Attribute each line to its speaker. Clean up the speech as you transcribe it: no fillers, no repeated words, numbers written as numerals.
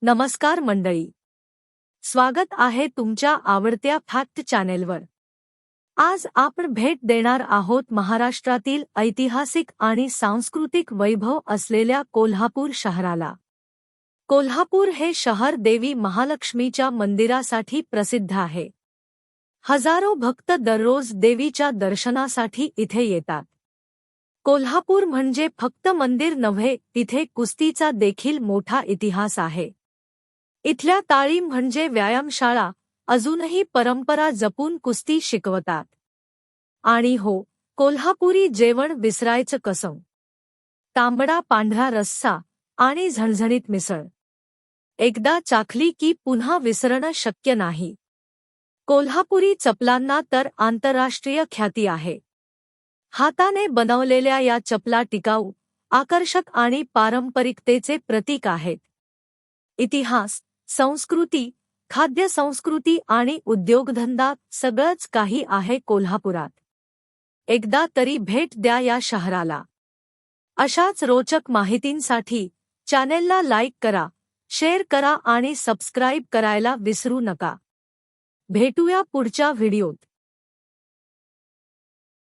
Speaker 1: नमस्कार मंडळी, स्वागत आहे तुमच्या आवडत्या फॅक्ट चॅनेलवर। आज आपण भेट देणार आहोत महाराष्ट्रातील ऐतिहासिक आणि सांस्कृतिक वैभव असलेल्या कोल्हापूर शहराला। कोल्हापूर हे शहर देवी महालक्ष्मीच्या मंदिरासाठी प्रसिद्ध आहे। हजारो भक्त दररोज देवीच्या दर्शनासाठी इथे येतात। कोल्हापूर म्हणजे फक्त मंदिर नव्हे, इथे कुस्तीचा देखील मोठा इतिहास आहे। इथल्या तालीम म्हणजे व्यायामशाळा अजूनही परंपरा जपून कुस्ती शिकवतात। आणि हो, कोल्हापुरी जेवण विसरायचं कसं? तांबडा पांढरा रस्सा आणि झणझणीत मिसळ एकदा चाखली की पुन्हा विसरणं शक्य नाही। कोल्हापुरी चपलांना तर आंतरराष्ट्रीय ख्याती आहे। हाताने बनवलेल्या या चपला टिकाऊ, आकर्षक आणि पारंपरिकतेचे प्रतीक आहेत। इतिहास, संस्कृती, खाद्य संस्कृती आणि उद्योगधंदा सगळंच काही आहे कोल्हापुरात। एकदा तरी भेट द्या या शहराला। अशाच रोचक माहितींसाठी चॅनेलला लाईक करा, शेअर करा आणि सबस्क्राईब करायला विसरू नका। भेटूया पुढच्या व्हिडिओत।